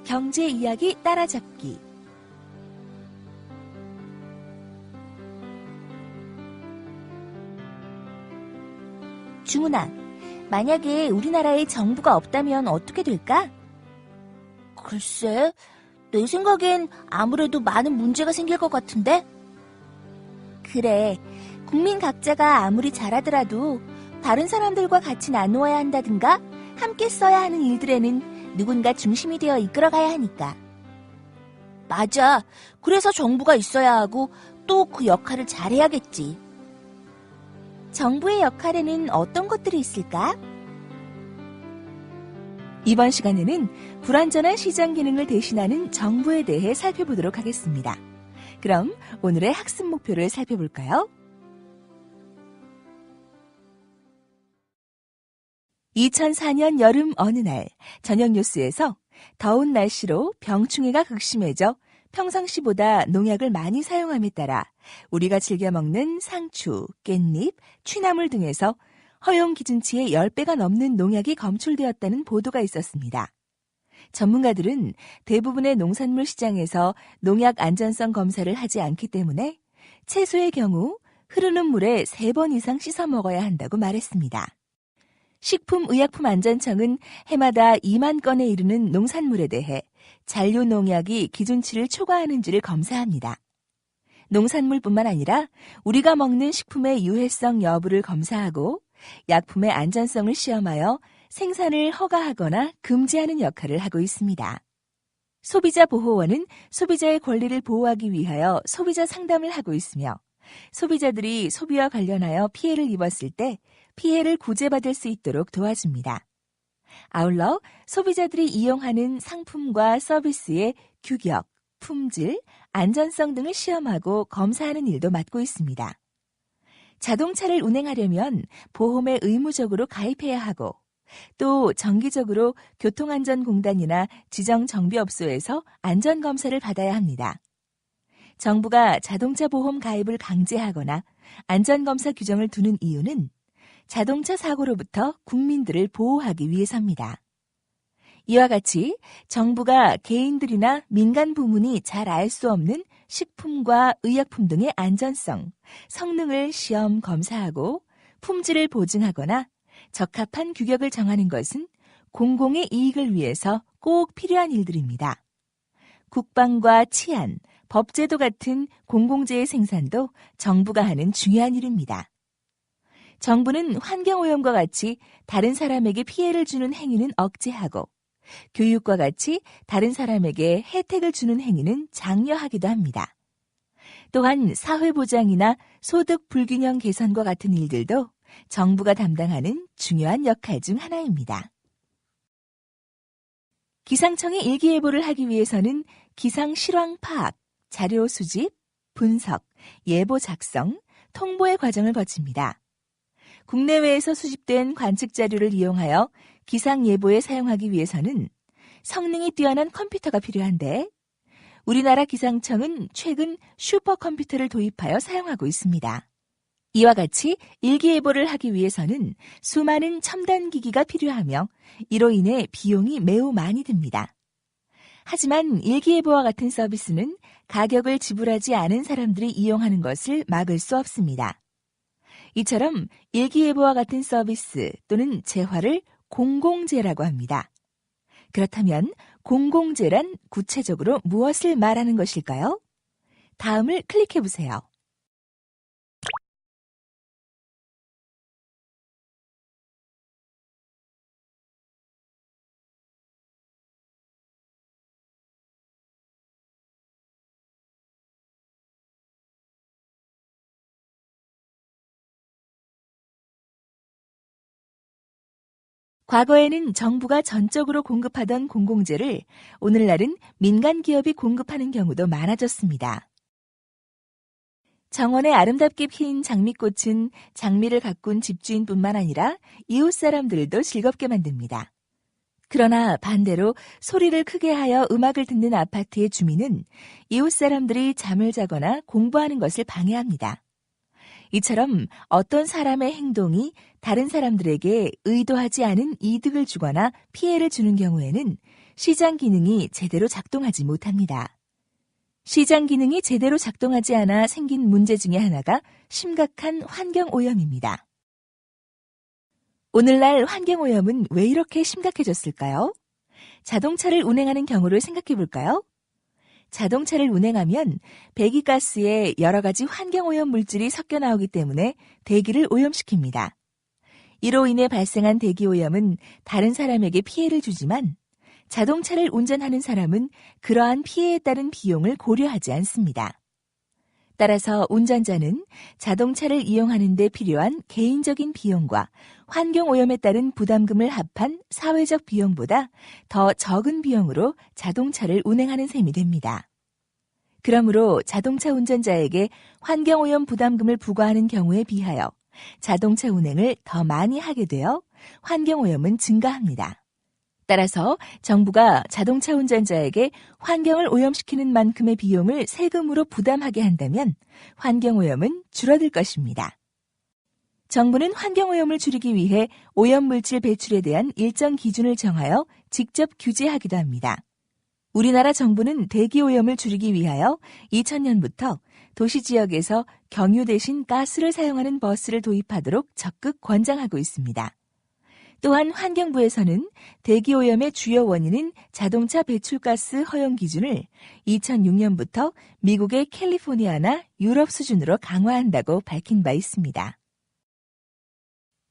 경제 이야기 따라잡기. 주문아, 만약에 우리나라에 정부가 없다면 어떻게 될까? 글쎄, 내 생각엔 아무래도 많은 문제가 생길 것 같은데? 그래, 국민 각자가 아무리 잘하더라도 다른 사람들과 같이 나누어야 한다든가 함께 써야 하는 일들에는 누군가 중심이 되어 이끌어가야 하니까. 맞아. 그래서 정부가 있어야 하고 또 그 역할을 잘해야겠지. 정부의 역할에는 어떤 것들이 있을까? 이번 시간에는 불완전한 시장 기능을 대신하는 정부에 대해 살펴보도록 하겠습니다. 그럼 오늘의 학습 목표를 살펴볼까요? 2004년 여름 어느 날 저녁 뉴스에서 더운 날씨로 병충해가 극심해져 평상시보다 농약을 많이 사용함에 따라 우리가 즐겨 먹는 상추, 깻잎, 취나물 등에서 허용 기준치의 10배가 넘는 농약이 검출되었다는 보도가 있었습니다. 전문가들은 대부분의 농산물 시장에서 농약 안전성 검사를 하지 않기 때문에 채소의 경우 흐르는 물에 3번 이상 씻어 먹어야 한다고 말했습니다. 식품의약품안전청은 해마다 2만 건에 이르는 농산물에 대해 잔류 농약이 기준치를 초과하는지를 검사합니다. 농산물뿐만 아니라 우리가 먹는 식품의 유해성 여부를 검사하고 약품의 안전성을 시험하여 생산을 허가하거나 금지하는 역할을 하고 있습니다. 소비자보호원은 소비자의 권리를 보호하기 위하여 소비자 상담을 하고 있으며 소비자들이 소비와 관련하여 피해를 입었을 때 피해를 구제받을 수 있도록 도와줍니다. 아울러 소비자들이 이용하는 상품과 서비스의 규격, 품질, 안전성 등을 시험하고 검사하는 일도 맡고 있습니다. 자동차를 운행하려면 보험에 의무적으로 가입해야 하고 또 정기적으로 교통안전공단이나 지정정비업소에서 안전검사를 받아야 합니다. 정부가 자동차 보험 가입을 강제하거나 안전검사 규정을 두는 이유는 자동차 사고로부터 국민들을 보호하기 위해서입니다. 이와 같이 정부가 개인들이나 민간 부문이 잘 알 수 없는 식품과 의약품 등의 안전성, 성능을 시험 검사하고 품질을 보증하거나 적합한 규격을 정하는 것은 공공의 이익을 위해서 꼭 필요한 일들입니다. 국방과 치안, 법제도 같은 공공재의 생산도 정부가 하는 중요한 일입니다. 정부는 환경오염과 같이 다른 사람에게 피해를 주는 행위는 억제하고 교육과 같이 다른 사람에게 혜택을 주는 행위는 장려하기도 합니다. 또한 사회보장이나 소득 불균형 개선과 같은 일들도 정부가 담당하는 중요한 역할 중 하나입니다. 기상청이 일기예보를 하기 위해서는 기상 실황 파악, 자료 수집, 분석, 예보 작성, 통보의 과정을 거칩니다. 국내외에서 수집된 관측 자료를 이용하여 기상 예보에 사용하기 위해서는 성능이 뛰어난 컴퓨터가 필요한데 우리나라 기상청은 최근 슈퍼컴퓨터를 도입하여 사용하고 있습니다. 이와 같이 일기예보를 하기 위해서는 수많은 첨단 기기가 필요하며 이로 인해 비용이 매우 많이 듭니다. 하지만 일기예보와 같은 서비스는 가격을 지불하지 않은 사람들이 이용하는 것을 막을 수 없습니다. 이처럼 일기예보와 같은 서비스 또는 재화를 공공재라고 합니다. 그렇다면 공공재란 구체적으로 무엇을 말하는 것일까요? 다음을 클릭해보세요. 과거에는 정부가 전적으로 공급하던 공공재를 오늘날은 민간 기업이 공급하는 경우도 많아졌습니다. 정원에 아름답게 피인 장미꽃은 장미를 가꾼 집주인뿐만 아니라 이웃 사람들도 즐겁게 만듭니다. 그러나 반대로 소리를 크게 하여 음악을 듣는 아파트의 주민은 이웃 사람들이 잠을 자거나 공부하는 것을 방해합니다. 이처럼 어떤 사람의 행동이 다른 사람들에게 의도하지 않은 이득을 주거나 피해를 주는 경우에는 시장 기능이 제대로 작동하지 못합니다. 시장 기능이 제대로 작동하지 않아 생긴 문제 중에 하나가 심각한 환경오염입니다. 오늘날 환경오염은 왜 이렇게 심각해졌을까요? 자동차를 운행하는 경우를 생각해 볼까요? 자동차를 운행하면 배기가스에 여러 가지 환경오염 물질이 섞여 나오기 때문에 대기를 오염시킵니다. 이로 인해 발생한 대기오염은 다른 사람에게 피해를 주지만 자동차를 운전하는 사람은 그러한 피해에 따른 비용을 고려하지 않습니다. 따라서 운전자는 자동차를 이용하는 데 필요한 개인적인 비용과 환경오염에 따른 부담금을 합한 사회적 비용보다 더 적은 비용으로 자동차를 운행하는 셈이 됩니다. 그러므로 자동차 운전자에게 환경오염 부담금을 부과하는 경우에 비하여 자동차 운행을 더 많이 하게 되어 환경오염은 증가합니다. 따라서 정부가 자동차 운전자에게 환경을 오염시키는 만큼의 비용을 세금으로 부담하게 한다면 환경오염은 줄어들 것입니다. 정부는 환경오염을 줄이기 위해 오염물질 배출에 대한 일정 기준을 정하여 직접 규제하기도 합니다. 우리나라 정부는 대기오염을 줄이기 위하여 2000년부터 도시지역에서 경유 대신 가스를 사용하는 버스를 도입하도록 적극 권장하고 있습니다. 또한 환경부에서는 대기오염의 주요 원인인 자동차 배출가스 허용 기준을 2006년부터 미국의 캘리포니아나 유럽 수준으로 강화한다고 밝힌 바 있습니다.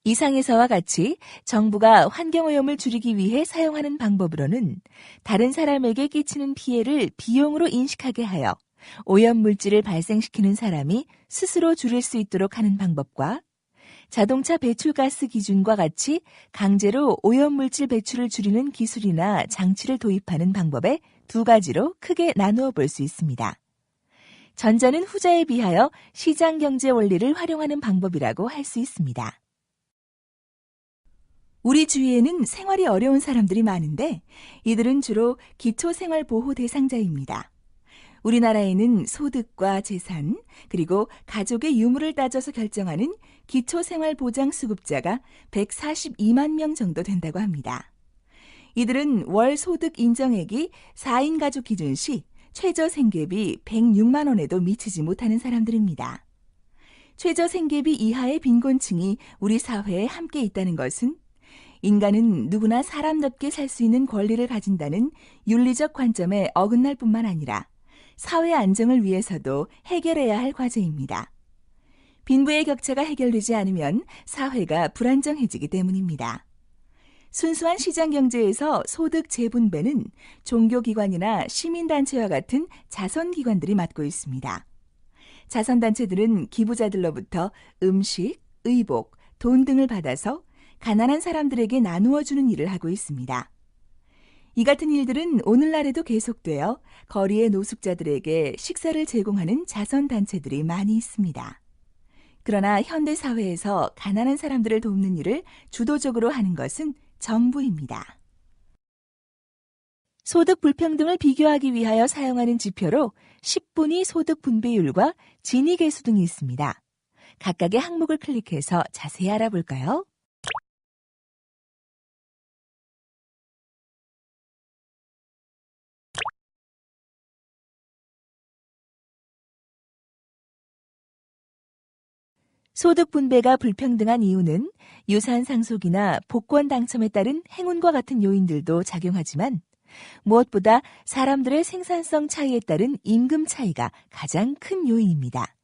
이상에서와 같이 정부가 환경오염을 줄이기 위해 사용하는 방법으로는 다른 사람에게 끼치는 피해를 비용으로 인식하게 하여 오염물질을 발생시키는 사람이 스스로 줄일 수 있도록 하는 방법과 자동차 배출가스 기준과 같이 강제로 오염물질 배출을 줄이는 기술이나 장치를 도입하는 방법의 두 가지로 크게 나누어 볼 수 있습니다. 전자는 후자에 비하여 시장경제 원리를 활용하는 방법이라고 할 수 있습니다. 우리 주위에는 생활이 어려운 사람들이 많은데 이들은 주로 기초생활보호 대상자입니다. 우리나라에는 소득과 재산, 그리고 가족의 유무를 따져서 결정하는 기초생활보장수급자가 142만 명 정도 된다고 합니다. 이들은 월 소득 인정액이 4인 가족 기준 시 최저생계비 106만 원에도 미치지 못하는 사람들입니다. 최저생계비 이하의 빈곤층이 우리 사회에 함께 있다는 것은 인간은 누구나 사람답게 살 수 있는 권리를 가진다는 윤리적 관점에 어긋날 뿐만 아니라 사회 안정을 위해서도 해결해야 할 과제입니다. 빈부의 격차가 해결되지 않으면 사회가 불안정해지기 때문입니다. 순수한 시장경제에서 소득 재분배는 종교기관이나 시민단체와 같은 자선기관들이 맡고 있습니다. 자선단체들은 기부자들로부터 음식, 의복, 돈 등을 받아서 가난한 사람들에게 나누어 주는 일을 하고 있습니다. 이 같은 일들은 오늘날에도 계속되어 거리의 노숙자들에게 식사를 제공하는 자선단체들이 많이 있습니다. 그러나 현대사회에서 가난한 사람들을 돕는 일을 주도적으로 하는 것은 정부입니다. 소득 불평등을 비교하기 위하여 사용하는 지표로 10분위 소득 분배율과 지니 계수 등이 있습니다. 각각의 항목을 클릭해서 자세히 알아볼까요? 소득 분배가 불평등한 이유는 유산 상속이나 복권 당첨에 따른 행운과 같은 요인들도 작용하지만 무엇보다 사람들의 생산성 차이에 따른 임금 차이가 가장 큰 요인입니다.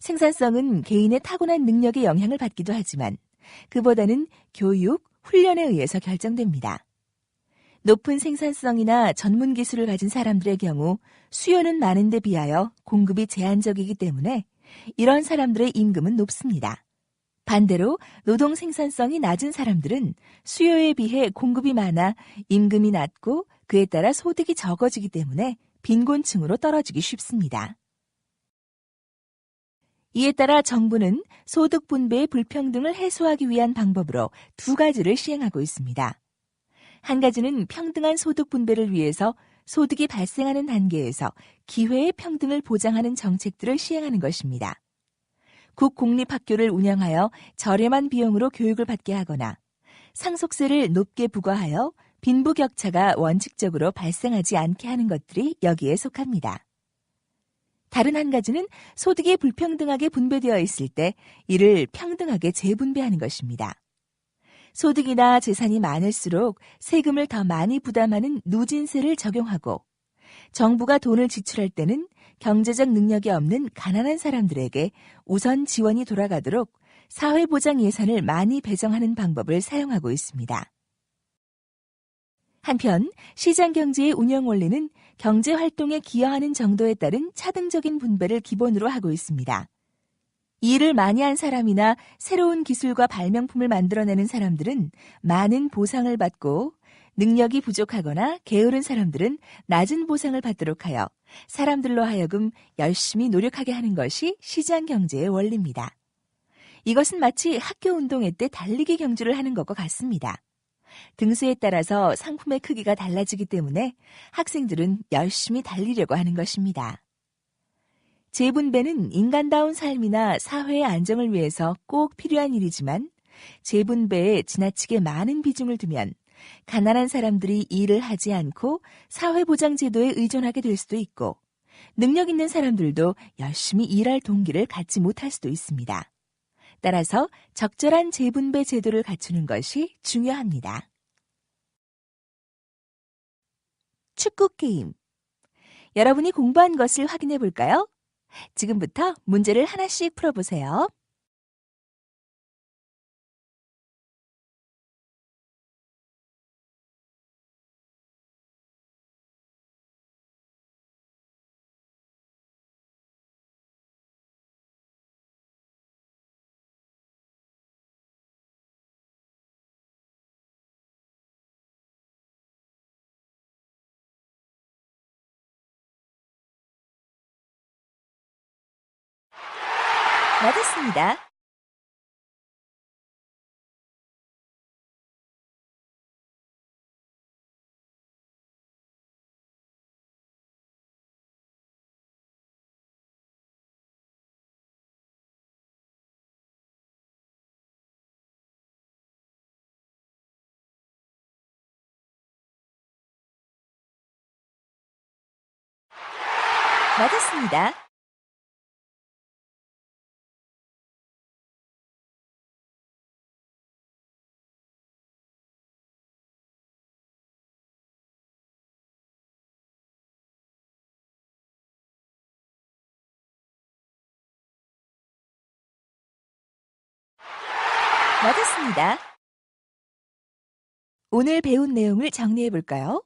생산성은 개인의 타고난 능력에 영향을 받기도 하지만 그보다는 교육, 훈련에 의해서 결정됩니다. 높은 생산성이나 전문 기술을 가진 사람들의 경우 수요는 많은 데 비하여 공급이 제한적이기 때문에 이런 사람들의 임금은 높습니다. 반대로 노동 생산성이 낮은 사람들은 수요에 비해 공급이 많아 임금이 낮고 그에 따라 소득이 적어지기 때문에 빈곤층으로 떨어지기 쉽습니다. 이에 따라 정부는 소득 분배의 불평등을 해소하기 위한 방법으로 두 가지를 시행하고 있습니다. 한 가지는 평등한 소득 분배를 위해서 소득이 발생하는 단계에서 기회의 평등을 보장하는 정책들을 시행하는 것입니다. 국공립학교를 운영하여 저렴한 비용으로 교육을 받게 하거나 상속세를 높게 부과하여 빈부격차가 원칙적으로 발생하지 않게 하는 것들이 여기에 속합니다. 다른 한 가지는 소득이 불평등하게 분배되어 있을 때 이를 평등하게 재분배하는 것입니다. 소득이나 재산이 많을수록 세금을 더 많이 부담하는 누진세를 적용하고 정부가 돈을 지출할 때는 경제적 능력이 없는 가난한 사람들에게 우선 지원이 돌아가도록 사회보장 예산을 많이 배정하는 방법을 사용하고 있습니다. 한편 시장경제의 운영 원리는 경제활동에 기여하는 정도에 따른 차등적인 분배를 기본으로 하고 있습니다. 일을 많이 한 사람이나 새로운 기술과 발명품을 만들어내는 사람들은 많은 보상을 받고 능력이 부족하거나 게으른 사람들은 낮은 보상을 받도록 하여 사람들로 하여금 열심히 노력하게 하는 것이 시장경제의 원리입니다. 이것은 마치 학교 운동회 때 달리기 경주를 하는 것과 같습니다. 등수에 따라서 상품의 크기가 달라지기 때문에 학생들은 열심히 달리려고 하는 것입니다. 재분배는 인간다운 삶이나 사회의 안정을 위해서 꼭 필요한 일이지만 재분배에 지나치게 많은 비중을 두면 가난한 사람들이 일을 하지 않고 사회보장제도에 의존하게 될 수도 있고 능력 있는 사람들도 열심히 일할 동기를 갖지 못할 수도 있습니다. 따라서 적절한 재분배 제도를 갖추는 것이 중요합니다. 축구 게임. 여러분이 공부한 것을 확인해 볼까요? 지금부터 문제를 하나씩 풀어보세요. 맞았습니다. 맞았습니다. 맞았습니다. 오늘 배운 내용을 정리해 볼까요?